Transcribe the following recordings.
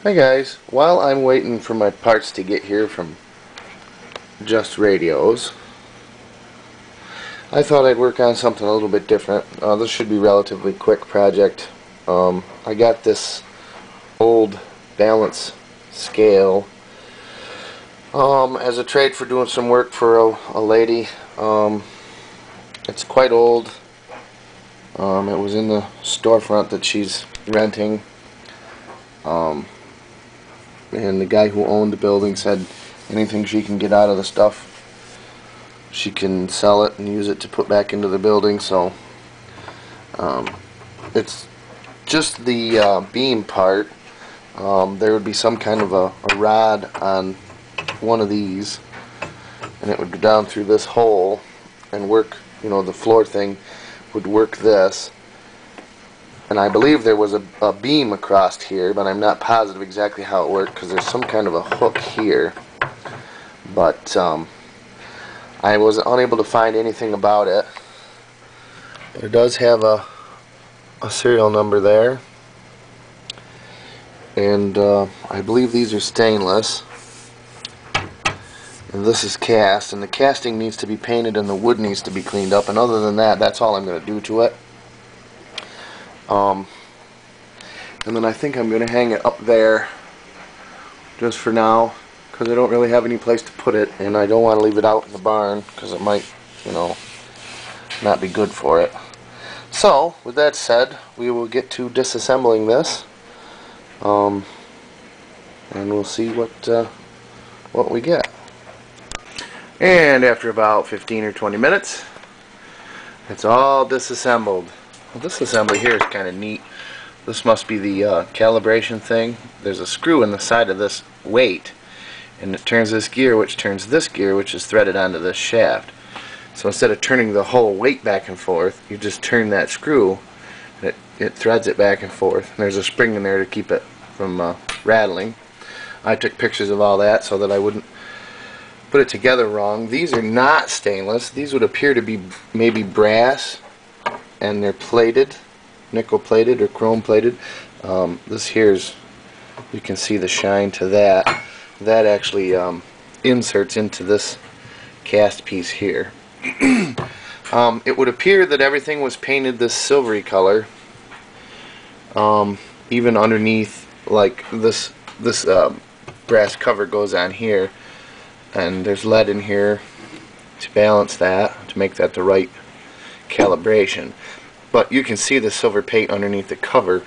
Hi guys, while I'm waiting for my parts to get here from Just Radios, I thought I'd work on something a little bit different. This should be a relatively quick project. I got this old balance scale as a trade for doing some work for a lady. It's quite old. It was in the storefront that she's renting. And the guy who owned the building said anything she can get out of the stuff, she can sell it and use it to put back into the building. So it's just the beam part. There would be some kind of a rod on one of these, and it would go down through this hole and work, the floor thing would work this. And I believe there was a beam across here, but I'm not positive exactly how it worked because there's some kind of a hook here. But I was unable to find anything about it. It does have a serial number there. And I believe these are stainless. And this is cast. And the casting needs to be painted and the wood needs to be cleaned up. And other than that, that's all I'm going to do to it. And then I think I'm going to hang it up there just for now because I don't really have any place to put it, and I don't want to leave it out in the barn because it might, not be good for it. So, with that said, we will get to disassembling this, and we'll see what we get. And after about 15 or 20 minutes, it's all disassembled. Well, this assembly here is kind of neat. This must be the calibration thing. There's a screw in the side of this weight, and it turns this gear, which turns this gear, which is threaded onto this shaft. So instead of turning the whole weight back and forth, you just turn that screw, and it threads it back and forth. And there's a spring in there to keep it from rattling. I took pictures of all that so that I wouldn't put it together wrong. These are not stainless. These would appear to be maybe brass, and they're plated, nickel plated or chrome plated. This here's, you can see the shine to that. That actually inserts into this cast piece here. It would appear that everything was painted this silvery color, even underneath, like this brass cover goes on here, and there's lead in here to balance that, to make that the right calibration. But you can see the silver paint underneath the cover.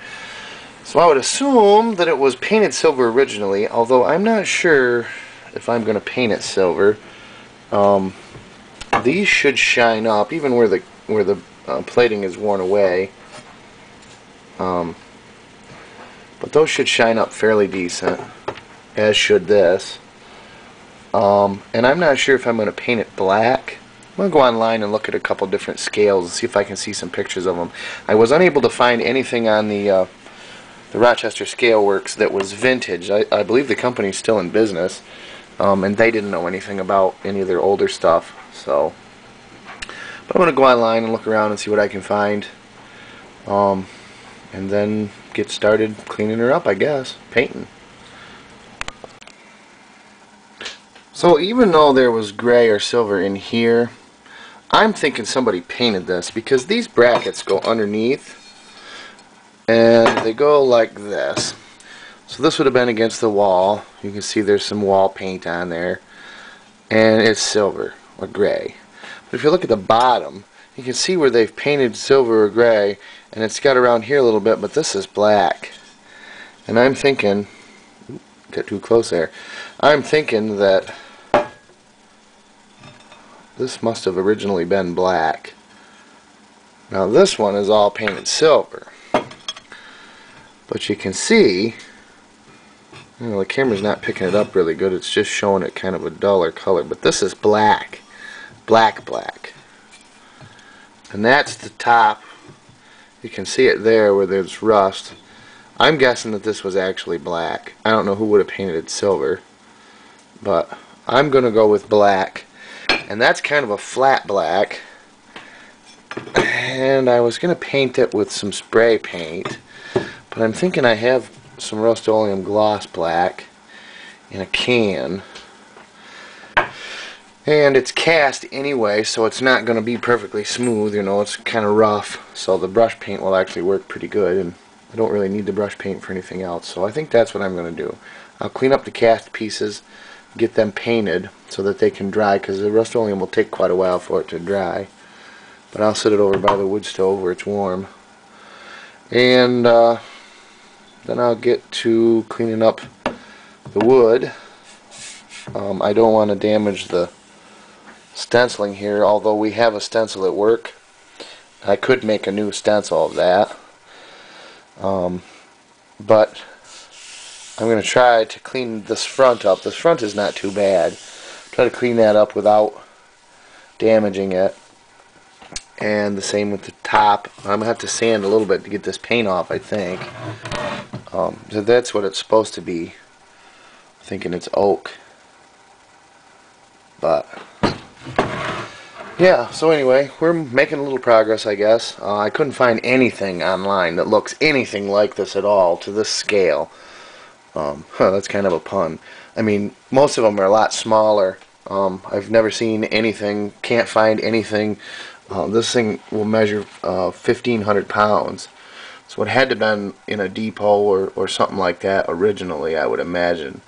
So I would assume that it was painted silver originally, although I'm not sure if I'm going to paint it silver. These should shine up, even where the plating is worn away. But those should shine up fairly decent, as should this. And I'm not sure if I'm going to paint it black. I'm going to go online and look at a couple different scales and see if I can see some pictures of them. I was unable to find anything on the Rochester Scale Works that was vintage. I believe the company's still in business, and they didn't know anything about any of their older stuff. So, but I'm going to go online and look around and see what I can find, and then get started cleaning her up, I guess, painting. So even though there was gray or silver in here, I'm thinking somebody painted this because these brackets go underneath and they go like this. So this would have been against the wall. You can see there's some wall paint on there, and it's silver or gray. But if you look at the bottom, you can see where they've painted silver or gray, and it's got around here a little bit, but this is black. And I'm thinking, get too close there, I'm thinking that this must have originally been black. Now this one is all painted silver. But you can see, the camera's not picking it up really good. It's just showing it kind of a duller color. But this is black. Black. And that's the top. You can see it there where there's rust. I'm guessing that this was actually black. I don't know who would have painted it silver. But I'm going to go with black. And that's kind of a flat black. And I was going to paint it with some spray paint, but I'm thinking I have some Rust-Oleum gloss black in a can, and it's cast anyway, so it's not going to be perfectly smooth. You know, it's kind of rough, so the brush paint will actually work pretty good, and I don't really need the brush paint for anything else, so I think that's what I'm going to do. I'll clean up the cast pieces, get them painted so that they can dry, because the Rust-Oleum will take quite a while for it to dry, but I'll sit it over by the wood stove where it's warm, and then I'll get to cleaning up the wood. I don't want to damage the stenciling here, although we have a stencil at work. I could make a new stencil of that, but I'm going to try to clean this front up. This front is not too bad. Try to clean that up without damaging it, and the same with the top. I'm going to have to sand a little bit to get this paint off, I think. So that's what it's supposed to be. I'm thinking it's oak, but yeah, so anyway, we're making a little progress, I guess. I couldn't find anything online that looks anything like this at all, to this scale. That's kind of a pun. I mean, most of them are a lot smaller. I've never seen anything, can't find anything. This thing will measure 1,500 pounds. So it had to have been in a depot or something like that originally, I would imagine.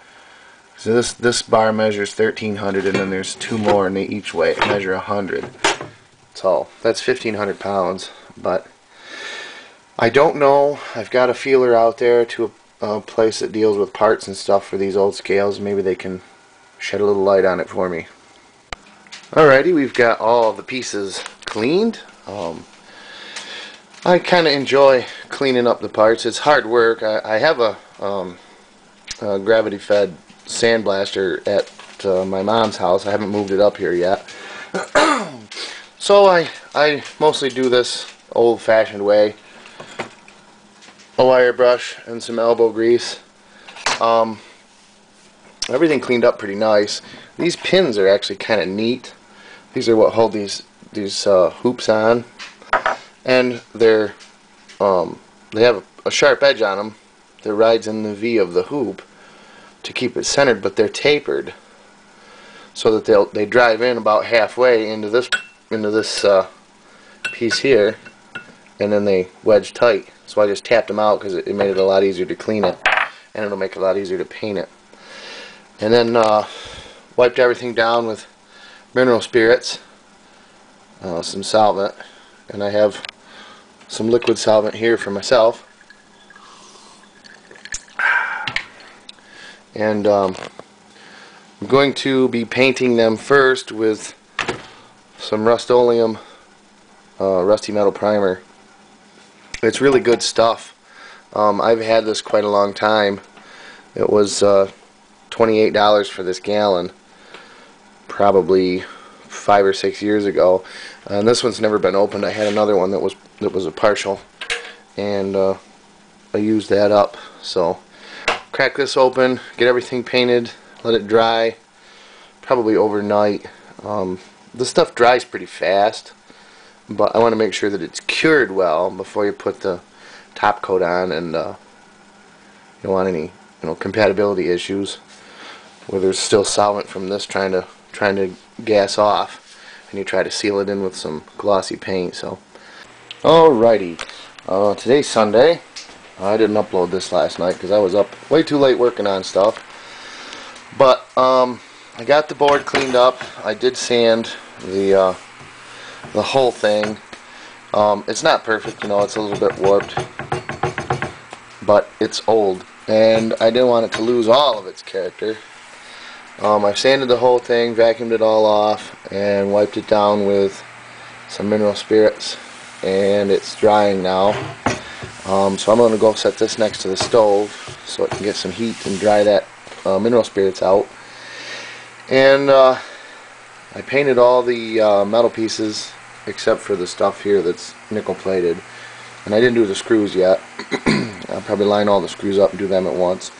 So this bar measures 1,300, and then there's two more, and they each measure 100. So that's 1,500 pounds. But I don't know. I've got a feeler out there to a place that deals with parts and stuff for these old scales. Maybe they can shed a little light on it for me. Alrighty, we've got all the pieces cleaned. I kind of enjoy cleaning up the parts. It's hard work. I have a gravity-fed sandblaster at my mom's house. I haven't moved it up here yet. So I mostly do this old-fashioned way. A wire brush and some elbow grease. Everything cleaned up pretty nice. These pins are actually kind of neat. These are what hold these hoops on, and they have a sharp edge on them that rides in the V of the hoop to keep it centered, but they're tapered so that they drive in about halfway into this piece here, and then they wedge tight. So I just tapped them out because it made it a lot easier to clean it, and it'll make it a lot easier to paint it. And then wiped everything down with mineral spirits, some solvent, and I have some liquid solvent here for myself. And I'm going to be painting them first with some Rust-Oleum Rusty Metal Primer. It's really good stuff. I've had this quite a long time. It was $28 for this gallon, probably 5 or 6 years ago. And this one's never been opened. I had another one that was a partial, and I used that up. So crack this open, get everything painted, let it dry, probably overnight. This stuff dries pretty fast, but I want to make sure that it's cured well before you put the top coat on, and you don't want any compatibility issues where there's still solvent from this trying to gas off, and you try to seal it in with some glossy paint. So alrighty, today's Sunday. I didn't upload this last night because I was up way too late working on stuff, but I got the board cleaned up. I did sand the whole thing. It's not perfect, it's a little bit warped, but it's old, and I didn't want it to lose all of its character. I sanded the whole thing, vacuumed it all off, and wiped it down with some mineral spirits, and it's drying now. So I'm going to go set this next to the stove so it can get some heat and dry that mineral spirits out. And I painted all the metal pieces except for the stuff here that's nickel plated, and I didn't do the screws yet. I'll probably line all the screws up and do them at once.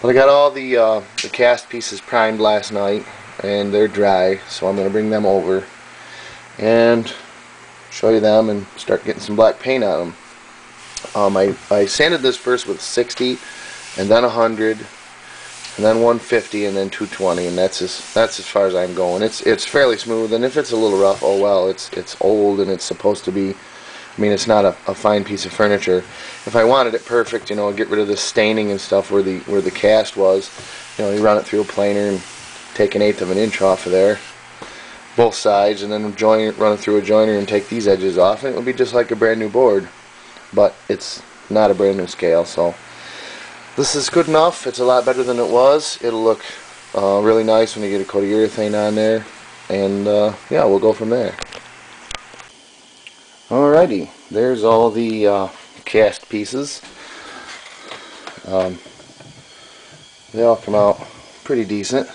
But I got all the cast pieces primed last night, and they're dry, so I'm going to bring them over and show you them and start getting some black paint on them. I sanded this first with 60, and then 100, and then 150, and then 220, and that's as far as I'm going. It's fairly smooth, and if it's a little rough, oh well. It's old, and it's supposed to be. I mean, it's not a fine piece of furniture. If I wanted it perfect, you know, get rid of the staining and stuff where the cast was, you know, you run it through a planer and take 1/8 of an inch off of there, both sides, and then run it through a joiner and take these edges off, and it would be just like a brand new board. But it's not a brand new scale, so this is good enough. It's a lot better than it was. It'll look really nice when you get a coat of urethane on there, and yeah, we'll go from there. Alrighty, there's all the cast pieces. They all come out pretty decent.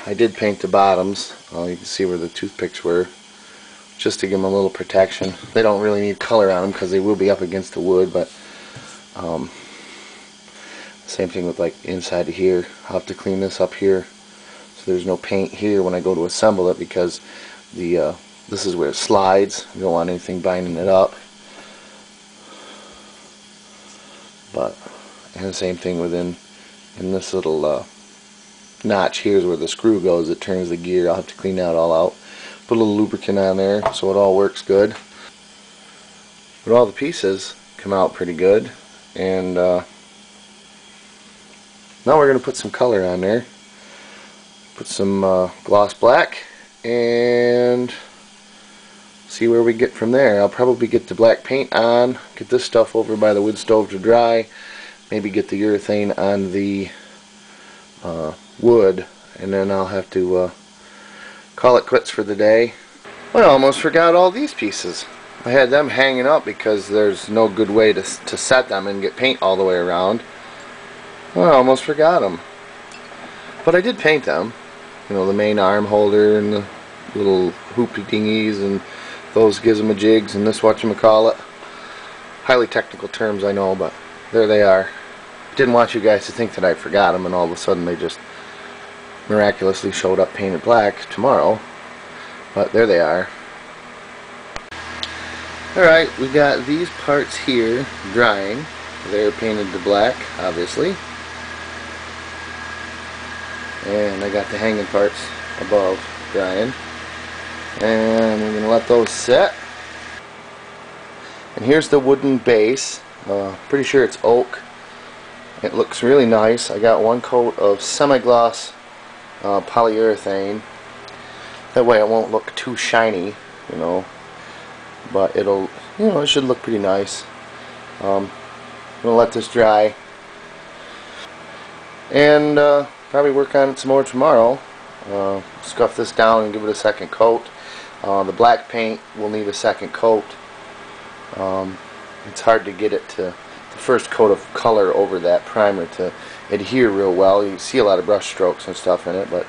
I did paint the bottoms. You can see where the toothpicks were, just to give them a little protection. They don't really need color on them because they will be up against the wood, but same thing with like inside of here. I'll have to clean this up here so there's no paint here when I go to assemble it, because the this is where it slides. You don't want anything binding it up. But, and the same thing within in this little notch here is where the screw goes. It turns the gear. I'll have to clean that all out. Put a little lubricant on there so it all works good. But all the pieces come out pretty good. And now we're going to put some color on there. Put some gloss black and see where we get from there. I'll probably get the black paint on, get this stuff over by the wood stove to dry, maybe get the urethane on the wood, and then I'll have to call it quits for the day. Well, I almost forgot all these pieces. I had them hanging up because there's no good way to set them and get paint all the way around. Well, I almost forgot them. But I did paint them. You know, the main arm holder and the little hoopty dingies and those gizmo jigs and this whatchamacallit. Highly technical terms, I know, but there they are. Didn't want you guys to think that I forgot them and all of a sudden they just miraculously showed up painted black tomorrow. But there they are. Alright, we got these parts here drying. They're painted to black, obviously. And I got the hanging parts above drying. And we're going to let those set. And here's the wooden base. Pretty sure it's oak. It looks really nice. I got one coat of semi-gloss polyurethane. That way it won't look too shiny, you know. But it'll, you know, it should look pretty nice. I'm going to let this dry. And probably work on it some more tomorrow. Scuff this down and give it a second coat. The black paint will need a second coat. It's hard to get it to the first coat of color over that primer to adhere real well. You see a lot of brush strokes and stuff in it, but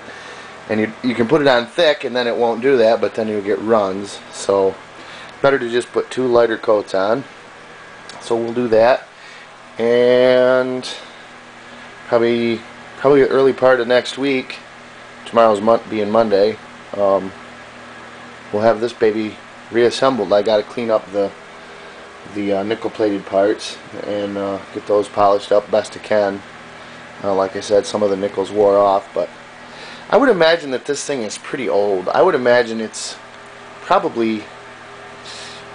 you can put it on thick and then it won't do that, but then you'll get runs. So better to just put 2 lighter coats on. So we'll do that, and probably the early part of next week. Tomorrow's being Monday. We'll have this baby reassembled. I got to clean up the nickel-plated parts and get those polished up best I can. Like I said, some of the nickels wore off, but I would imagine that this thing is pretty old. I would imagine it's probably,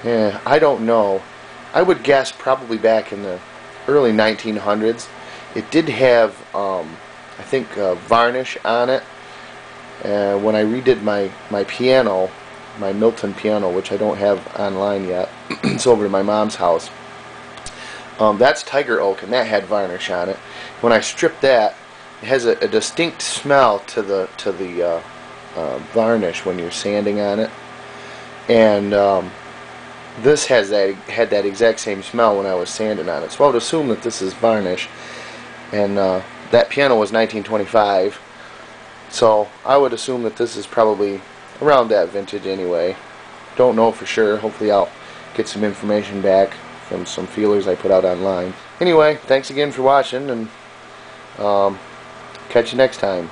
I don't know. I would guess probably back in the early 1900s. It did have, I think, varnish on it. When I redid my piano, my Milton piano, which I don't have online yet, it's over to my mom's house. That's tiger oak, and that had varnish on it. When I stripped that, it has a distinct smell to the varnish when you're sanding on it, and this had that exact same smell when I was sanding on it. So I would assume that this is varnish, and that piano was 1925, so I would assume that this is probably around that vintage anyway. Don't know for sure. Hopefully I'll get some information back from some feelers I put out online. Anyway, thanks again for watching, and catch you next time.